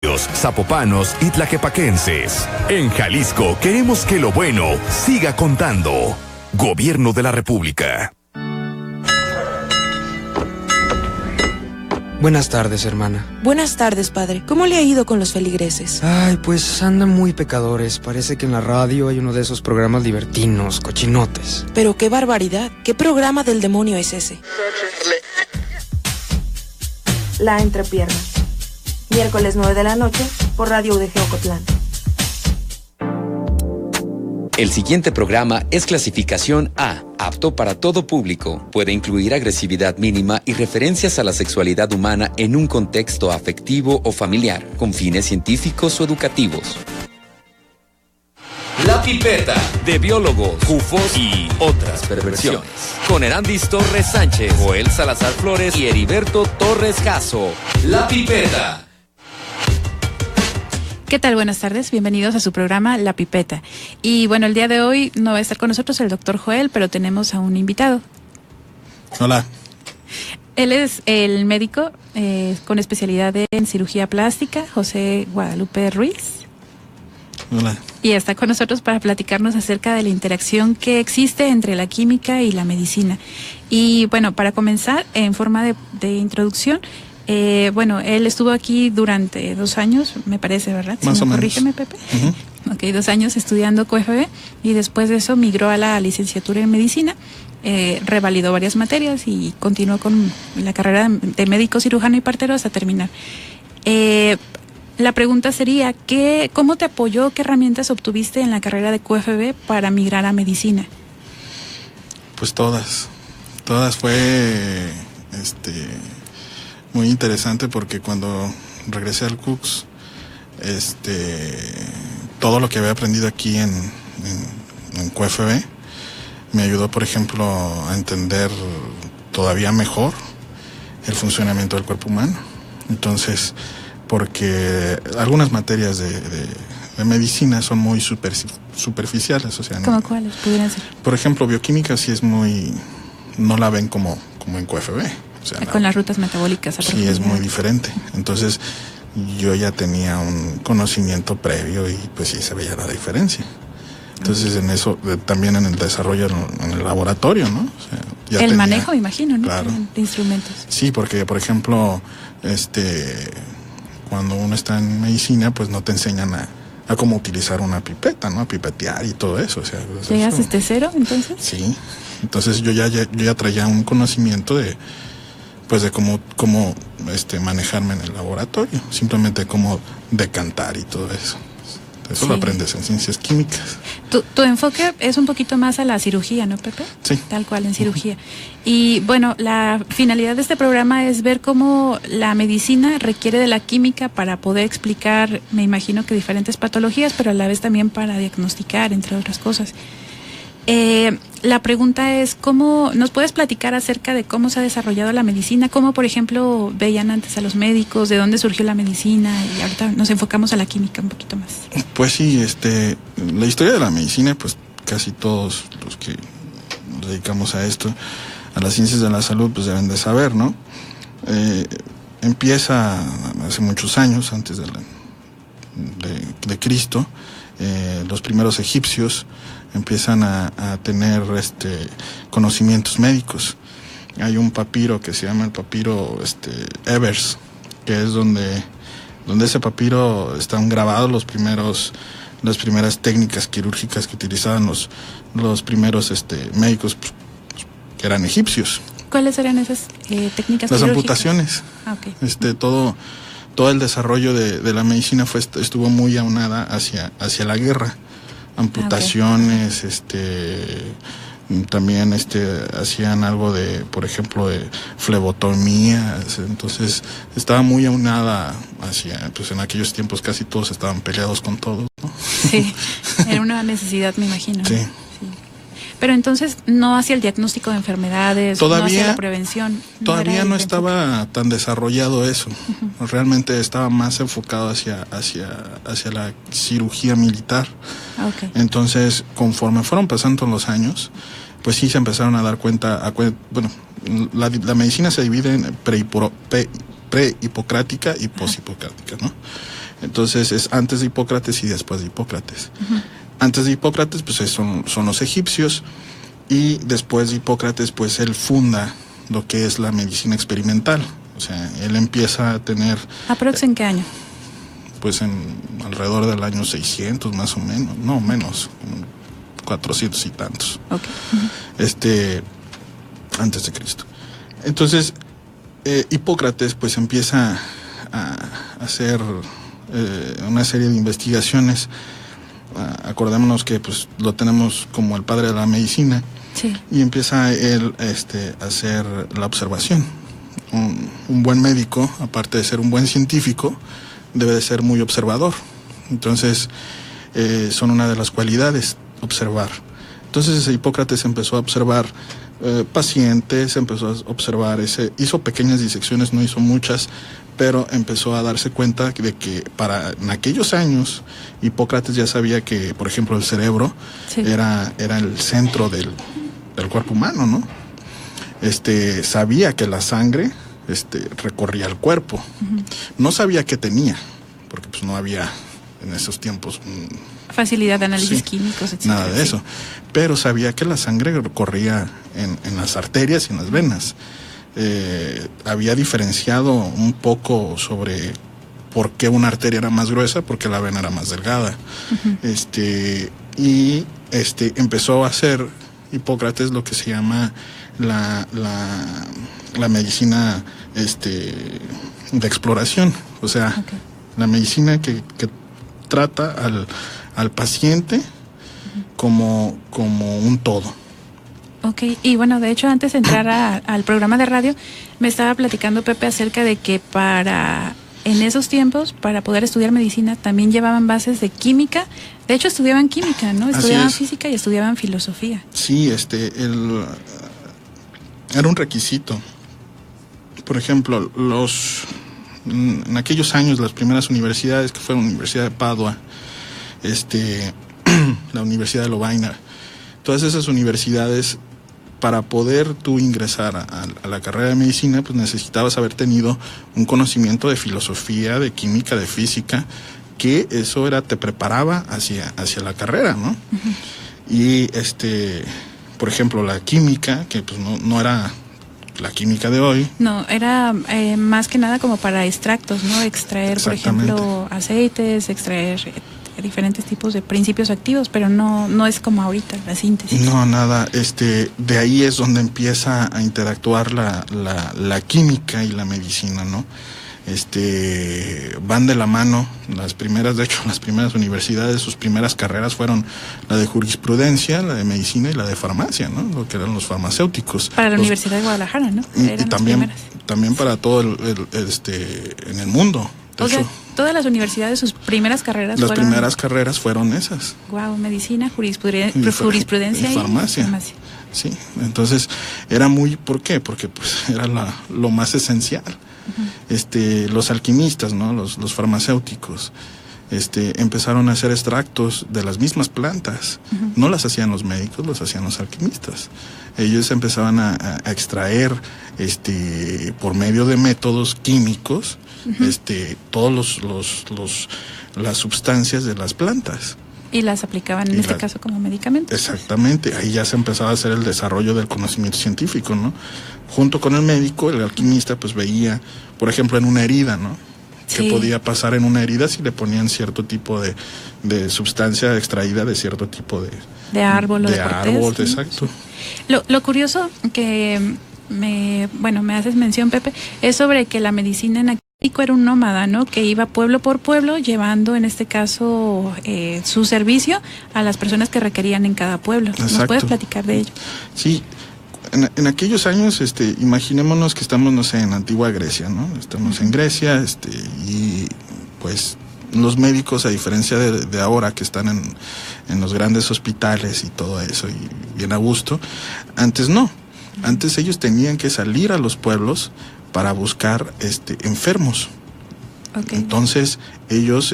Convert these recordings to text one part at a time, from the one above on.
zapopanos y tlaquepaquenses. En Jalisco queremos que lo bueno siga contando. Gobierno de la República. Buenas tardes, hermana. Buenas tardes, padre. ¿Cómo le ha ido con los feligreses? Ay, pues andan muy pecadores. Parece que en la radio hay uno de esos programas libertinos, cochinotes. Pero qué barbaridad. ¿Qué programa del demonio es ese? La entrepierna. Miércoles 9 de la noche por Radio UDG Ocotlán. El siguiente programa es clasificación A, apto para todo público. Puede incluir agresividad mínima y referencias a la sexualidad humana en un contexto afectivo o familiar, con fines científicos o educativos. La Pipeta, de biólogos, ufos y otras perversiones. Con Erandis Torres Sánchez, Joel Salazar Flores y Heriberto Torres Caso. La Pipeta. ¿Qué tal? Buenas tardes, bienvenidos a su programa La Pipeta. Y bueno, el día de hoy no va a estar con nosotros el doctor Joel, pero tenemos a un invitado. Hola. Él es el médico con especialidad en cirugía plástica, José Guadalupe Ruiz. Hola. Y está con nosotros para platicarnos acerca de la interacción que existe entre la química y la medicina. Y bueno, para comenzar, en forma de introducción, bueno, él estuvo aquí durante 2 años, me parece, ¿verdad? Más o menos. Corrígeme, Pepe. Uh-huh. Ok, 2 años estudiando QFB y después de eso migró a la licenciatura en medicina, revalidó varias materias y continuó con la carrera de médico cirujano y partero hasta terminar. La pregunta sería, ¿cómo te apoyó, qué herramientas obtuviste en la carrera de QFB para migrar a medicina? Pues todas fue muy interesante porque cuando regresé al CUCS, todo lo que había aprendido aquí en QFB me ayudó, por ejemplo, a entender todavía mejor el funcionamiento del cuerpo humano. Entonces, porque algunas materias de medicina son muy superficiales, o sea, ¿Cómo cuáles pudieran ser? Por ejemplo, bioquímica sí es muy, no la ven como en QFB. O sea, con las rutas metabólicas. Sí, es muy diferente. Entonces, yo ya tenía un conocimiento previo y pues sí se veía la diferencia. Entonces, en eso, también en el desarrollo en el laboratorio, ¿no? O sea, el manejo, imagino, ¿no? Claro. De instrumentos. Sí, porque, por ejemplo, cuando uno está en medicina, pues no te enseñan a cómo utilizar una pipeta, ¿no? A pipetear y todo eso. O sea, ¿Llegas desde cero, entonces? Sí. Entonces, yo ya traía un conocimiento de cómo manejarme en el laboratorio, simplemente cómo decantar y todo eso. Eso lo aprendes en ciencias químicas. Tu enfoque es un poquito más a la cirugía, ¿no, Pepe? Sí. Tal cual, en cirugía. Y bueno, la finalidad de este programa es ver cómo la medicina requiere de la química para poder explicar, me imagino que diferentes patologías, pero a la vez también para diagnosticar, entre otras cosas. La pregunta es, ¿cómo nos puedes platicar acerca de cómo se ha desarrollado la medicina? ¿Cómo, por ejemplo, veían antes a los médicos? ¿De dónde surgió la medicina? Y ahorita nos enfocamos a la química un poquito más. Pues sí, la historia de la medicina, pues casi todos los que nos dedicamos a esto, a las ciencias de la salud, pues deben de saber, ¿no? Empieza hace muchos años, antes de Cristo, los primeros egipcios empiezan a tener conocimientos médicos. Hay un papiro que se llama el papiro Ebers, que es donde ese papiro están grabados las primeras técnicas quirúrgicas que utilizaban los primeros médicos que eran egipcios. ¿Cuáles eran esas técnicas Las quirúrgicas? amputaciones. Okay. Todo el desarrollo de la medicina estuvo muy aunada hacia la guerra. Amputaciones, también hacían algo de, por ejemplo, de flebotomías. Entonces estaba muy aunada pues en aquellos tiempos casi todos estaban peleados con todos, ¿no? Sí, era una necesidad, me imagino. Sí. Pero entonces no hacia el diagnóstico de enfermedades, no hacia la prevención. Todavía no estaba tan desarrollado eso. Uh-huh. Realmente estaba más enfocado hacia la cirugía militar. Okay. Entonces, conforme fueron pasando los años, pues sí se empezaron a dar cuenta, la medicina se divide en pre-hipocrática y post-hipocrática, ¿no? Entonces es antes de Hipócrates y después de Hipócrates. Antes de Hipócrates pues son los egipcios, y después de Hipócrates pues él funda lo que es la medicina experimental. O sea, él empieza a tener... ¿Aprox en qué año? Pues alrededor del año 600 más o menos, no menos, 400 y tantos. Okay. Antes de Cristo. Entonces, Hipócrates pues empieza a hacer una serie de investigaciones. Acordémonos que pues lo tenemos como el padre de la medicina. Sí. Y empieza él a hacer la observación. Un buen médico, aparte de ser un buen científico, debe de ser muy observador. Entonces, son una de las cualidades, observar. Entonces Hipócrates empezó a observar pacientes, empezó a observar, hizo pequeñas disecciones, no hizo muchas, pero empezó a darse cuenta de que en aquellos años Hipócrates ya sabía que, por ejemplo, el cerebro era el centro del cuerpo humano, ¿no? Sabía que la sangre recorría el cuerpo. No sabía qué tenía, porque pues no había en esos tiempos facilidad de análisis químicos, etc. Nada de eso. Pero sabía que la sangre corría en las arterias y en las venas. Había diferenciado un poco sobre por qué una arteria era más gruesa, porque la vena era más delgada. Empezó a hacer Hipócrates lo que se llama la medicina de exploración. O sea, la medicina que trata al paciente como un todo. Ok, y bueno, de hecho, antes de entrar al programa de radio, me estaba platicando Pepe acerca de que en esos tiempos, para poder estudiar medicina, también llevaban bases de química. De hecho, estudiaban química, ¿no? Estudiaban física y estudiaban filosofía. Sí, era un requisito. Por ejemplo, en aquellos años, las primeras universidades, que fueron la Universidad de Padua, la Universidad de Lovaina, todas esas universidades, para poder tú ingresar a la carrera de medicina, pues necesitabas haber tenido un conocimiento de filosofía, de química, de física, que eso te preparaba hacia la carrera, ¿no? Y por ejemplo, la química, que pues no era la química de hoy. No, era más que nada como para extractos, ¿no? Extraer, por ejemplo, aceites, extraer diferentes tipos de principios activos, pero no es como ahorita la síntesis. No, nada. De ahí es donde empieza a interactuar la química y la medicina, ¿no? Van de la mano. Las primeras universidades, sus primeras carreras fueron la de jurisprudencia, la de medicina y la de farmacia, ¿no? Lo que eran los farmacéuticos. Para la Universidad de Guadalajara, ¿no? Y también para todo en el mundo. O sea, todas las universidades, sus primeras carreras primeras carreras fueron esas. Wow, medicina, jurisprudencia y farmacia. Sí, entonces era ¿por qué? Porque pues era lo más esencial. Los alquimistas, ¿no? Los farmacéuticos, empezaron a hacer extractos de las mismas plantas. No las hacían los médicos, los hacían los alquimistas. Ellos empezaban a extraer, por medio de métodos químicos, todos las sustancias de las plantas. Y las aplicaban en este caso como medicamentos. Exactamente, ahí ya se empezaba a hacer el desarrollo del conocimiento científico, ¿no? Junto con el médico, el alquimista pues veía, por ejemplo, en una herida, ¿no? Sí. ¿Qué podía pasar en una herida si le ponían cierto tipo de sustancia extraída de cierto tipo de árbol? De árbol, ¿sí? Exacto. Lo curioso que me haces mención, Pepe, es sobre que la medicina en México era un nómada, ¿no? Que iba pueblo por pueblo llevando, en este caso, su servicio a las personas que requerían en cada pueblo. Exacto. ¿Nos puedes platicar de ello? Sí. En aquellos años, imaginémonos que estamos, no sé, en antigua Grecia, ¿no? Estamos en Grecia, y pues los médicos, a diferencia de ahora que están en los grandes hospitales y todo eso, y bien a gusto, antes no. Antes ellos tenían que salir a los pueblos para buscar enfermos. Okay. Entonces ellos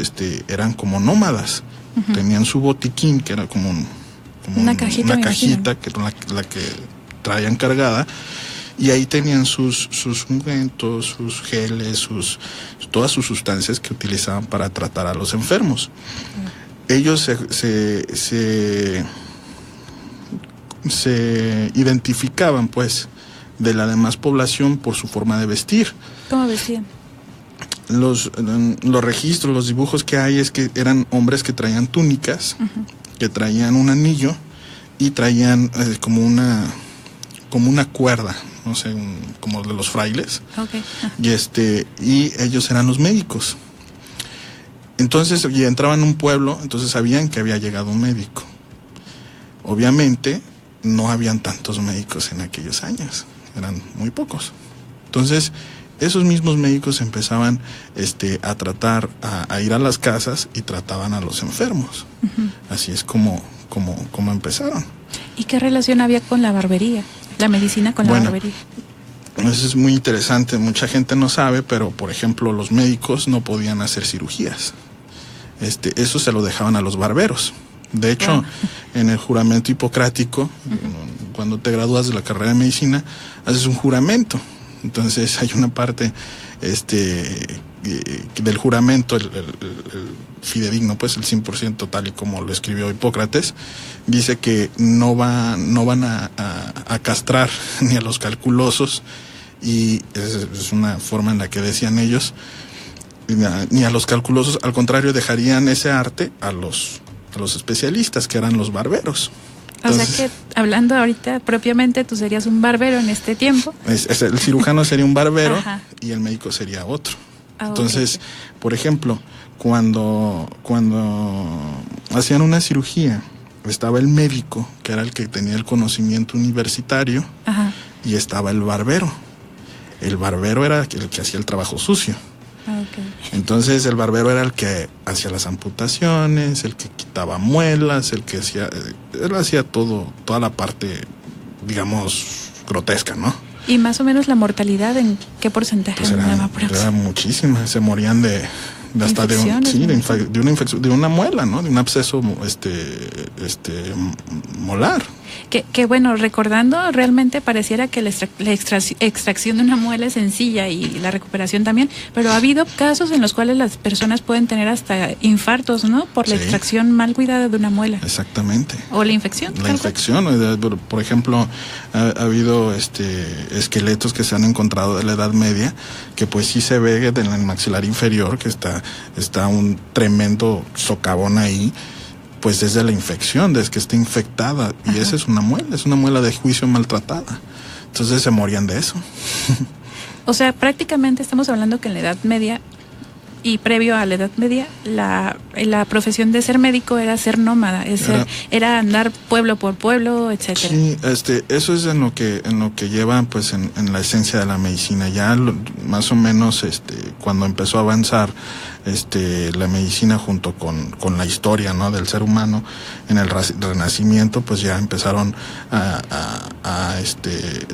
eran como nómadas. Tenían su botiquín, que era como una cajita que era la que traían cargada, y ahí tenían sus ungüentos, sus geles, todas sus sustancias que utilizaban para tratar a los enfermos. Ellos se identificaban, pues, de la demás población por su forma de vestir. ¿Cómo vestían? Los registros, los dibujos que hay es que eran hombres que traían túnicas, que traían un anillo y traían como una cuerda, no sé, como de los frailes. Okay. Y ellos eran los médicos. Entonces, y entraban a un pueblo, entonces sabían que había llegado un médico. Obviamente, no habían tantos médicos en aquellos años, eran muy pocos. Entonces, esos mismos médicos empezaban a tratar, a ir a las casas y trataban a los enfermos. Así es como empezaron. ¿Y qué relación había con la barbería? La medicina con la barbería. Eso es muy interesante, mucha gente no sabe, pero por ejemplo los médicos no podían hacer cirugías. Eso se lo dejaban a los barberos. De hecho, en el juramento hipocrático, cuando te gradúas de la carrera de medicina, haces un juramento. Entonces hay una parte del juramento, el fidedigno, pues el 100% tal y como lo escribió Hipócrates, dice que no van a castrar ni a los calculosos, y es una forma en la que decían ellos, ni a los calculosos, al contrario, dejarían ese arte a los especialistas, que eran los barberos. Entonces, o sea que, hablando ahorita propiamente, tú serías un barbero en este tiempo. El cirujano sería un barbero y el médico sería otro. Entonces, por ejemplo, cuando hacían una cirugía, estaba el médico, que era el que tenía el conocimiento universitario, y estaba el barbero. El barbero era el que hacía el trabajo sucio. Entonces el barbero era el que hacía las amputaciones, el que quitaba muelas, él hacía toda la parte, digamos, grotesca, ¿no? ¿Y más o menos la mortalidad en qué porcentaje? Pues era muchísima, se morían de una infección, de una muela, ¿no? De un absceso molar. Que bueno, recordando, realmente pareciera que la extracción de una muela es sencilla y la recuperación también, pero ha habido casos en los cuales las personas pueden tener hasta infartos, ¿no? Por la extracción mal cuidada de una muela. Exactamente. O la infección. La infección, por ejemplo, ha habido esqueletos que se han encontrado de la Edad Media, que pues sí se ve en el maxilar inferior que está un tremendo socavón ahí, pues desde la infección, desde que está infectada, y esa es una muela de juicio maltratada. Entonces se morían de eso. O sea, prácticamente estamos hablando que en la Edad Media y previo a la Edad Media, la profesión de ser médico era ser nómada, era andar pueblo por pueblo, etcétera. Sí, eso es en lo que lleva, pues, en la esencia de la medicina. Ya más o menos, cuando empezó a avanzar la medicina junto con la historia, ¿no?, del ser humano en el Renacimiento, pues ya empezaron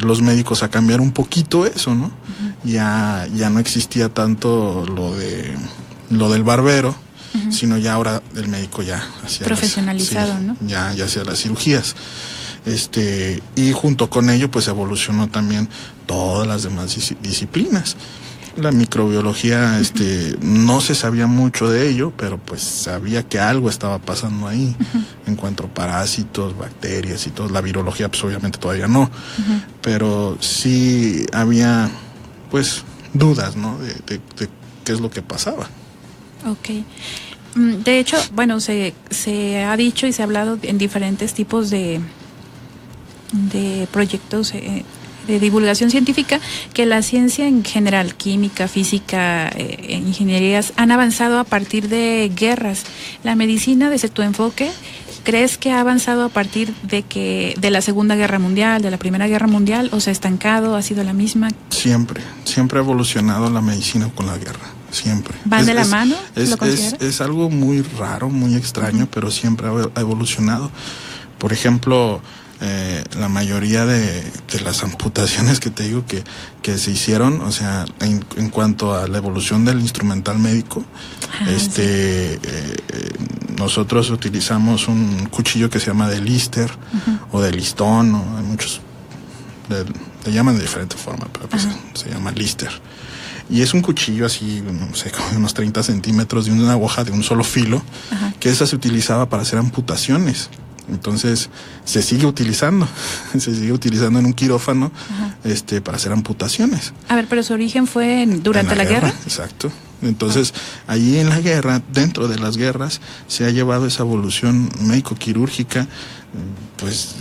los médicos a cambiar un poquito eso, ¿no? Ya no existía tanto lo del barbero, sino ya ahora el médico ya hacía profesionalizado, ¿no? Ya hacía las cirugías. Y junto con ello pues evolucionó también todas las demás disciplinas. La microbiología, no se sabía mucho de ello, pero pues sabía que algo estaba pasando ahí, en cuanto a parásitos, bacterias y todo. La virología pues obviamente todavía no, pero sí había pues dudas, ¿no?, de qué es lo que pasaba. Okay. De hecho, bueno, se ha dicho y se ha hablado en diferentes tipos de proyectos de divulgación científica, que la ciencia en general, química, física, ingenierías, han avanzado a partir de guerras. La medicina, desde tu enfoque, ¿crees que ha avanzado a partir de la Segunda Guerra Mundial, de la Primera Guerra Mundial, o se ha estancado, ha sido la misma? Siempre ha evolucionado la medicina con la guerra, siempre. ¿Van de la mano? ¿Lo consideras? Es algo muy raro, muy extraño, pero siempre ha evolucionado. Por ejemplo, la mayoría de las amputaciones que te digo que se hicieron, o sea, en cuanto a la evolución del instrumental médico, nosotros utilizamos un cuchillo que se llama de Lister o de listón, o hay muchos Le llaman de diferente forma, pero pues se llama Lister. Y es un cuchillo así, no sé, como de unos 30 centímetros de una hoja de un solo filo, que esa se utilizaba para hacer amputaciones. Entonces se sigue utilizando en un quirófano para hacer amputaciones. A ver, pero su origen fue durante la guerra. Exacto. Entonces, ahí en la guerra, dentro de las guerras, se ha llevado esa evolución médico-quirúrgica, pues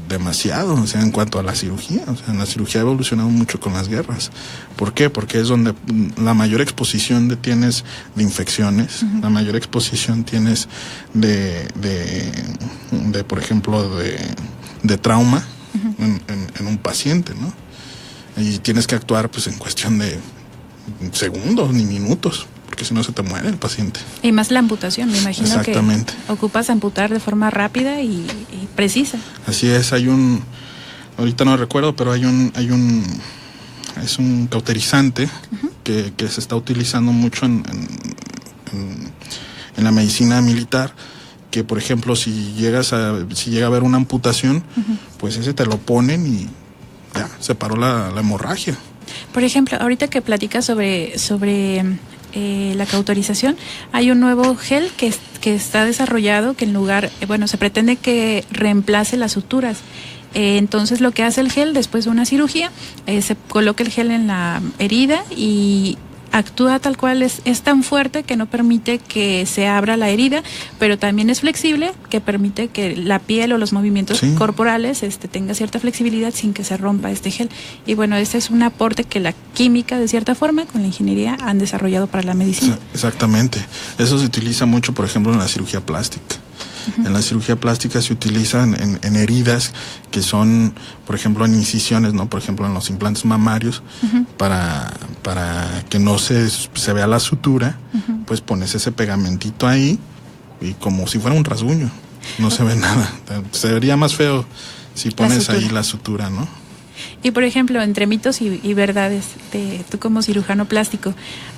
demasiado, o sea, en cuanto a la cirugía. O sea, la cirugía ha evolucionado mucho con las guerras. ¿Por qué? Porque es donde la mayor exposición tienes de infecciones, la mayor exposición tienes de por ejemplo, de trauma en un paciente, ¿no? Y tienes que actuar pues en cuestión de segundos ni minutos, porque si no se te muere el paciente. Y más la amputación, me imagino. Exactamente. Que ocupas amputar de forma rápida y precisa. Así es, ahorita no recuerdo, pero es un cauterizante que se está utilizando mucho en la medicina militar, que por ejemplo si llega a haber una amputación, pues ese te lo ponen y ya, se paró la hemorragia. Por ejemplo, ahorita que platicas sobre la cauterización, hay un nuevo gel que está desarrollado que en lugar, se pretende que reemplace las suturas. Entonces lo que hace el gel después de una cirugía, se coloca el gel en la herida y actúa tal cual, es tan fuerte que no permite que se abra la herida, pero también es flexible, que permite que la piel o los movimientos corporales tenga cierta flexibilidad sin que se rompa este gel. Y bueno, este es un aporte que la química, de cierta forma, con la ingeniería han desarrollado para la medicina. Exactamente. Eso se utiliza mucho, por ejemplo, en la cirugía plástica. En la cirugía plástica se utilizan en heridas que son, por ejemplo, en incisiones, ¿no? Por ejemplo, en los implantes mamarios, para que no se vea la sutura, pues pones ese pegamentito ahí y como si fuera un rasguño, no se ve nada. Se vería más feo si pones ahí la sutura, ¿no? Y por ejemplo, entre mitos y verdades, tú como cirujano plástico,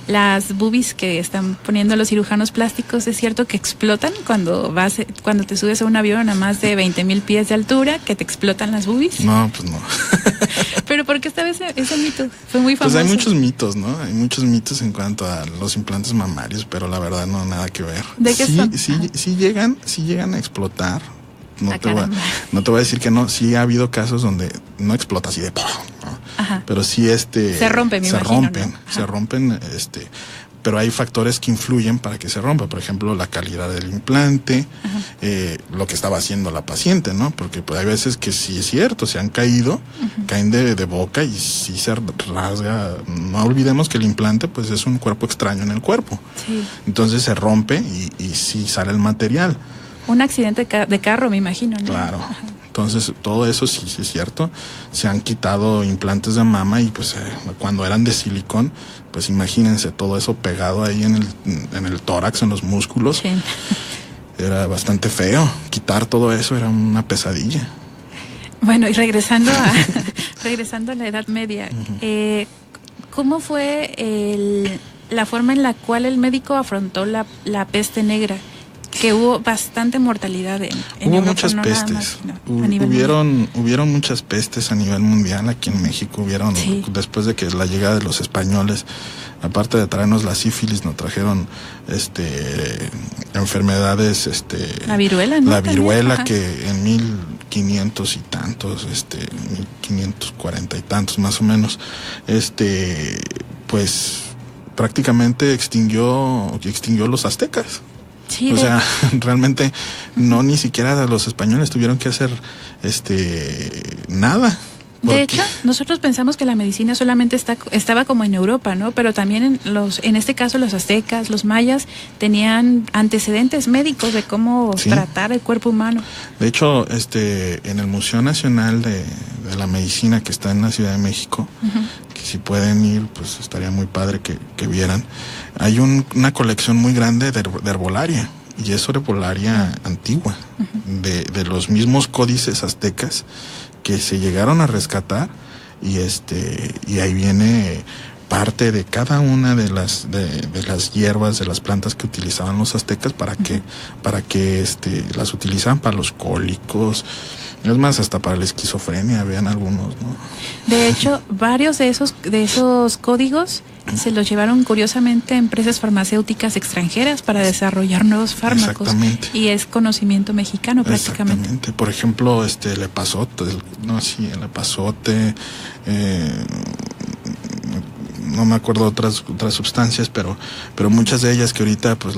las boobies que están poniendo los cirujanos plásticos, ¿es cierto que explotan cuando te subes a un avión a más de 20,000 pies de altura, que te explotan las boobies? No, pues no. ¿Pero por qué esta vez ese mito? Fue muy famoso. Pues hay muchos mitos, ¿no? Hay muchos mitos en cuanto a los implantes mamarios, pero la verdad no, nada que ver. ¿De qué son? Sí llegan a explotar. No te voy a decir que no, sí ha habido casos donde no explota así de ¿no? Pero sí se rompen, se rompen, pero hay factores que influyen para que se rompa, por ejemplo, la calidad del implante, lo que estaba haciendo la paciente, ¿no? Porque pues hay veces que sí es cierto, se han caído, caen de boca y sí se rasga. No olvidemos que el implante pues es un cuerpo extraño en el cuerpo. Sí. Entonces se rompe y sí sale el material. Un accidente de carro, me imagino, ¿no? Claro. Entonces, todo eso sí es cierto. Se han quitado implantes de mama y pues cuando eran de silicón, pues imagínense todo eso pegado ahí en el tórax, en los músculos. Sí. Era bastante feo. Quitar todo eso era una pesadilla. Bueno, y regresando a la Edad Media, ¿cómo fue la forma en la cual el médico afrontó la peste negra? Que hubo bastante mortalidad en hubo Europa, muchas pestes. Hubieron muchas pestes a nivel mundial. Aquí en México hubieron, después de que la llegada de los españoles, aparte de traernos la sífilis, nos trajeron enfermedades, la viruela, ¿no? La viruela, que en 1500 y tantos, 1540 y tantos más o menos, pues prácticamente extinguió los aztecas. Sí, o sea, realmente no, ni siquiera los españoles tuvieron que hacer nada. De hecho, nosotros pensamos que la medicina solamente estaba como en Europa, ¿no? Pero también en este caso los aztecas, los mayas tenían antecedentes médicos de cómo tratar el cuerpo humano. De hecho, en el Museo Nacional de la Medicina, que está en la Ciudad de México, que si pueden ir, pues estaría muy padre que vieran. Hay una colección muy grande de herbolaria, y es herbolaria antigua, de los mismos códices aztecas que se llegaron a rescatar, y ahí viene parte de cada una de las hierbas, de las plantas que utilizaban los aztecas para que las utilizaban para los cólicos, Es más, hasta para la esquizofrenia, vean algunos, ¿no? De hecho, varios de esos códigos se los llevaron curiosamente a empresas farmacéuticas extranjeras para desarrollar nuevos fármacos. Exactamente. Y es conocimiento mexicano prácticamente. Exactamente. Por ejemplo, el epazote, el epazote, no me acuerdo otras sustancias, pero muchas de ellas que ahorita pues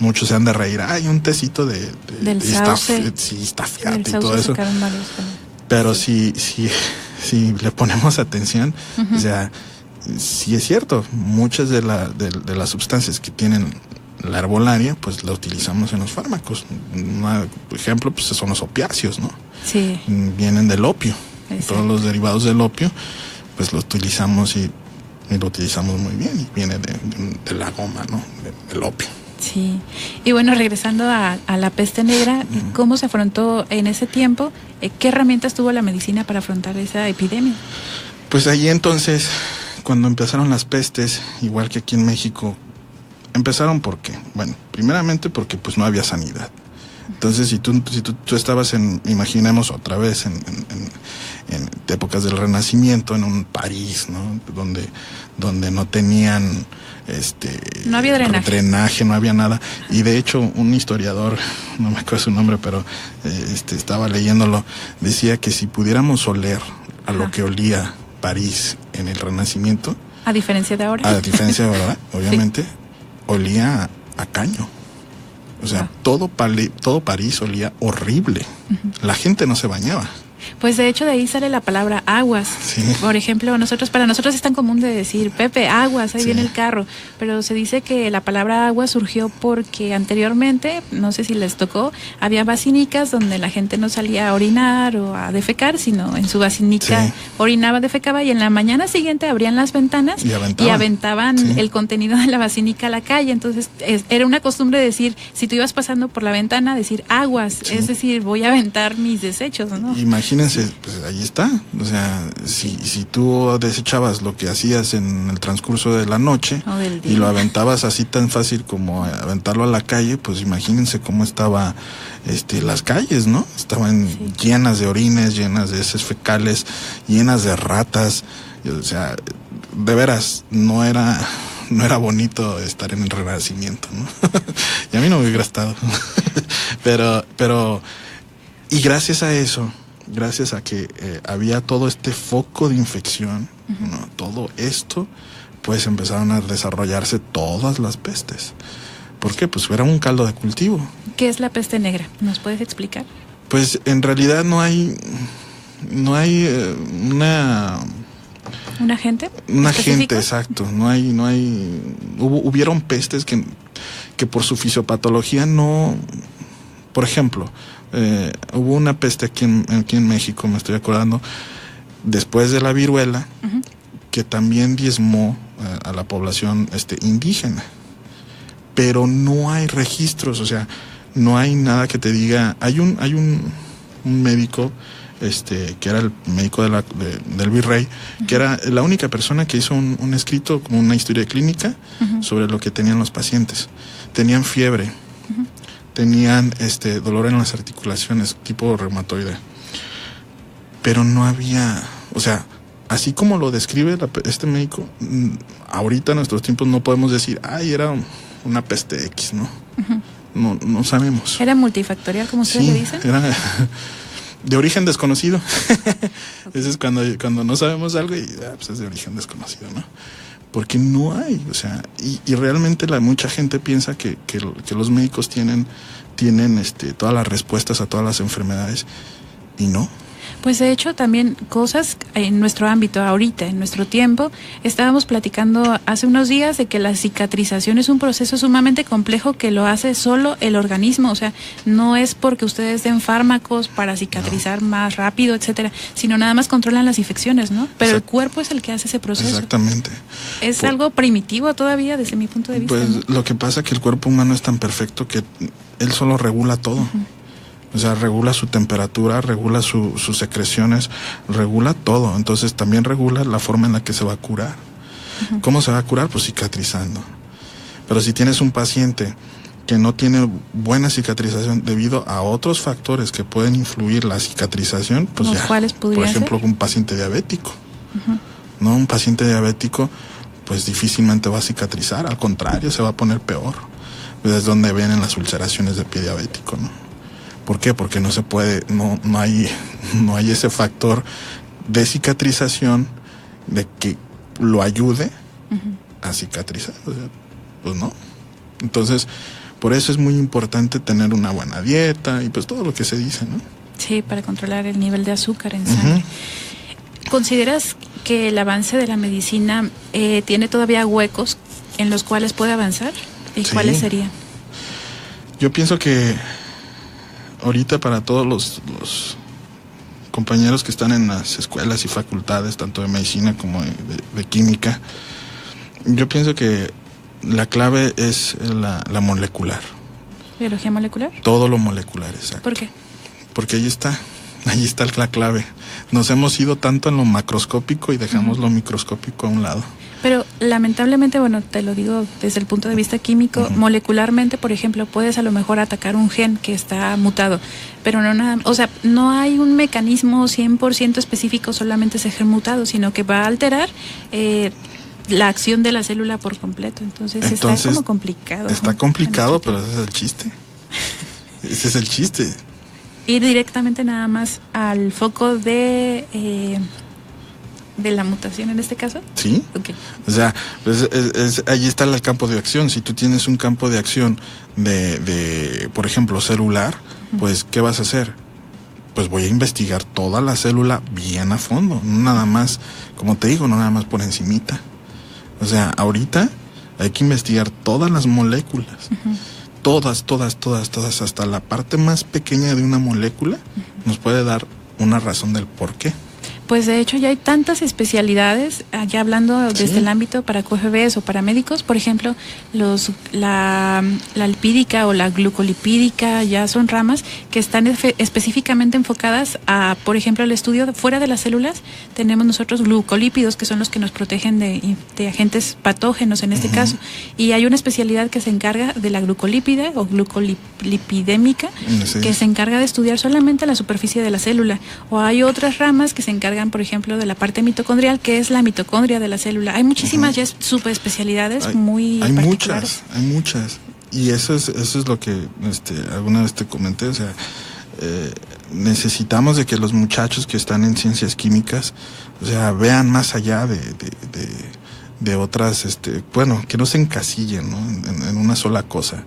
muchos se han de reír, hay un tecito del sauce. Está fíjate y todo eso. Pero sí. si le ponemos atención, o sea, sí es cierto, muchas de las sustancias que tienen la herbolaria, pues la utilizamos en los fármacos. Por ejemplo, pues son los opiáceos, ¿no? Sí. Vienen del opio. Exacto. Todos los derivados del opio, pues lo utilizamos y lo utilizamos muy bien, y viene de la goma, ¿no? Del opio. Sí, y bueno, regresando a la peste negra, ¿cómo se afrontó en ese tiempo? ¿Qué herramientas tuvo la medicina para afrontar esa epidemia? Pues allí entonces, cuando empezaron las pestes, igual que aquí en México, empezaron porque, bueno, primeramente porque pues no había sanidad. Entonces, si tú estabas imaginemos otra vez en épocas del Renacimiento, en un París, ¿no? Donde no tenían no había drenaje, no había nada. Y de hecho, un historiador, no me acuerdo su nombre, pero estaba leyéndolo, decía que si pudiéramos oler a lo que olía París en el Renacimiento, a diferencia de ahora, obviamente, sí, olía a caño. O sea, todo París olía horrible. La gente no se bañaba. Pues de hecho de ahí sale la palabra aguas. Sí. Por ejemplo, para nosotros es tan común de decir, Pepe, aguas, ahí viene el carro. Pero se dice que la palabra agua surgió porque anteriormente, no sé si les tocó, había basinicas donde la gente no salía a orinar o a defecar, sino en su basinica orinaba, defecaba, y en la mañana siguiente abrían las ventanas y aventaban el contenido de la basinica a la calle. Entonces era una costumbre decir, si tú ibas pasando por la ventana, decir aguas, es decir, voy a aventar mis desechos, ¿no? Imagínense, pues ahí está. O sea, si tú desechabas lo que hacías en el transcurso de la noche y lo aventabas así tan fácil como aventarlo a la calle, pues imagínense cómo estaba las calles, ¿no? Estaban llenas de orines, llenas de heces fecales, llenas de ratas. O sea, de veras, no era bonito estar en el Renacimiento, ¿no? Y a mí no me hubiera estado. pero y gracias a eso, gracias a que había todo este foco de infección, ¿no? Todo esto, pues empezaron a desarrollarse todas las pestes. ¿Por qué? Pues era un caldo de cultivo. ¿Qué es la peste negra? ¿Nos puedes explicar? Pues en realidad no hay ¿Un agente? Un agente, exacto. Hubieron pestes que por su fisiopatología no. Por ejemplo, hubo una peste aquí en México, me estoy acordando, después de la viruela, que también diezmó a la población indígena. Pero no hay registros, o sea, no hay nada que te diga. Hay un médico que era el médico del virrey, que era la única persona que hizo un escrito, como una historia clínica, sobre lo que tenían los pacientes. Tenían fiebre, tenían dolor en las articulaciones, tipo reumatoide. Pero no había, o sea, así como lo describe este médico, ahorita en nuestros tiempos no podemos decir, era una peste X, ¿no? No sabemos. ¿Era multifactorial, como ustedes le dicen? Era de origen desconocido. Eso es cuando no sabemos algo y pues es de origen desconocido, ¿no? Porque no hay, o sea, y realmente mucha gente piensa que los médicos tienen todas las respuestas a todas las enfermedades, y no. Pues de hecho también cosas en nuestro ámbito ahorita, en nuestro tiempo, estábamos platicando hace unos días de que la cicatrización es un proceso sumamente complejo que lo hace solo el organismo, o sea, no es porque ustedes den fármacos para cicatrizar más rápido, etcétera, sino nada más controlan las infecciones, ¿no? Pero el cuerpo es el que hace ese proceso. Exactamente. Es algo primitivo todavía desde mi punto de vista. Pues ¿no? Lo que pasa es que el cuerpo humano es tan perfecto que él solo regula todo. O sea, regula su temperatura, regula sus secreciones, regula todo. Entonces también regula la forma en la que se va a curar. ¿Cómo se va a curar? Pues cicatrizando. Pero si tienes un paciente que no tiene buena cicatrización debido a otros factores que pueden influir la cicatrización, pues ¿Los cuales por ejemplo, un paciente diabético. ¿No? Un paciente diabético, pues difícilmente va a cicatrizar, al contrario, se va a poner peor. Es donde vienen las ulceraciones de pie diabético, ¿no? ¿Por qué? Porque no se puede, no hay ese factor de cicatrización de que lo ayude a cicatrizar. O sea, pues no. Entonces, por eso es muy importante tener una buena dieta y pues todo lo que se dice, ¿no? Sí, para controlar el nivel de azúcar en sangre. ¿Consideras que el avance de la medicina tiene todavía huecos en los cuales puede avanzar? ¿Y cuáles serían? Yo pienso que ahorita para todos los compañeros que están en las escuelas y facultades, tanto de medicina como de química, yo pienso que la clave es la molecular. ¿Biología molecular? Todo lo molecular, exacto. ¿Por qué? Porque ahí está la clave. Nos hemos ido tanto en lo macroscópico y dejamos lo microscópico a un lado. Pero lamentablemente, bueno, te lo digo desde el punto de vista químico, molecularmente, por ejemplo, puedes a lo mejor atacar un gen que está mutado, pero no nada, o sea, no hay un mecanismo 100% específico solamente ese gen mutado, sino que va a alterar la acción de la célula por completo. Entonces está como complicado. Está complicado, pero ese es el chiste. Ese es el chiste. Ir directamente nada más al foco de la mutación en este caso. Sí. Okay. O sea, pues ahí está el campo de acción. Si tú tienes un campo de acción de por ejemplo, celular, pues ¿qué vas a hacer? Pues voy a investigar toda la célula bien a fondo, no nada más, como te digo, no nada más por encimita. O sea, ahorita hay que investigar todas las moléculas. Todas, hasta la parte más pequeña de una molécula nos puede dar una razón del por qué. Pues de hecho ya hay tantas especialidades, ya hablando desde el ámbito para QFBs o para médicos, por ejemplo, la lipídica o la glucolipídica ya son ramas que están específicamente enfocadas a, por ejemplo, el estudio fuera de las células. Tenemos nosotros glucolípidos, que son los que nos protegen de agentes patógenos en este caso, y hay una especialidad que se encarga de la glucolípida o glucolipidémica, que se encarga de estudiar solamente la superficie de la célula, o hay otras ramas que se encargan, por ejemplo, de la parte mitocondrial, que es la mitocondria de la célula. Hay muchísimas ya subespecialidades muy hay particulares. muchas. Y eso es lo que alguna vez te comenté, o sea, necesitamos de que los muchachos que están en ciencias químicas, o sea, vean más allá de otras, que no se encasillen, ¿no? en una sola cosa.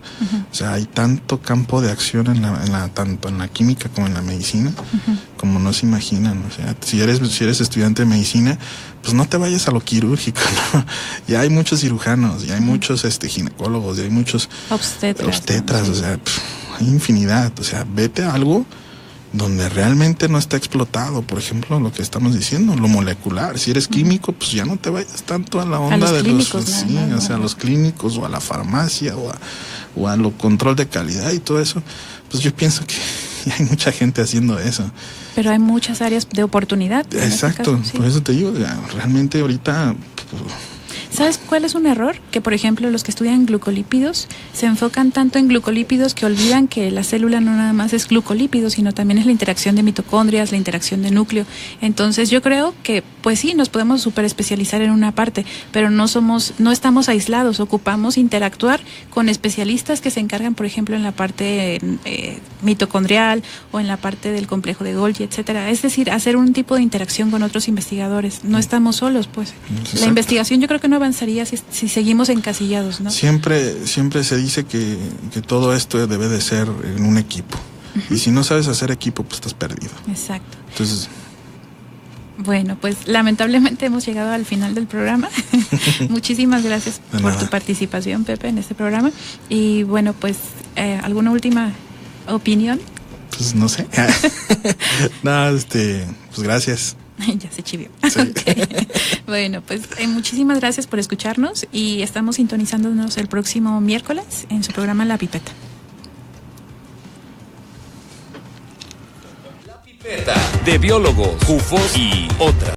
O sea, hay tanto campo de acción tanto en la química como en la medicina, como no se imaginan. O sea, si eres estudiante de medicina, pues no te vayas a lo quirúrgico, ¿no? Ya hay muchos cirujanos, ya hay muchos ginecólogos, ya hay muchos obstetras, ¿no? O sea, hay infinidad. O sea, vete a algo donde realmente no está explotado, por ejemplo, lo que estamos diciendo, lo molecular. Si eres químico, pues ya no te vayas tanto a la onda de los a los clínicos o a la farmacia o a lo control de calidad y todo eso. Pues yo pienso que ya hay mucha gente haciendo eso. Pero hay muchas áreas de oportunidad. Exacto, por eso te digo, realmente ahorita... ¿Sabes cuál es un error? Que, por ejemplo, los que estudian glucolípidos se enfocan tanto en glucolípidos que olvidan que la célula no nada más es glucolípidos, sino también es la interacción de mitocondrias, la interacción de núcleo. Entonces, yo creo que, pues sí, nos podemos súper especializar en una parte, pero no estamos aislados, ocupamos interactuar con especialistas que se encargan, por ejemplo, en la parte mitocondrial o en la parte del complejo de Golgi, etcétera. Es decir, hacer un tipo de interacción con otros investigadores. No estamos solos, pues. Exacto. La investigación yo creo que no avanzaría si seguimos encasillados, ¿no? Siempre se dice que todo esto debe de ser en un equipo. Y si no sabes hacer equipo, pues estás perdido. Exacto. Entonces... Bueno, pues lamentablemente hemos llegado al final del programa. Muchísimas gracias por tu participación, Pepe, en este programa. Y bueno, pues, ¿alguna última opinión? Pues no sé. No, pues gracias. Ya se chivió. Sí. Okay. Bueno, pues muchísimas gracias por escucharnos y estamos sintonizándonos el próximo miércoles en su programa La Pipeta. La Pipeta, de biólogos, ufos y otras.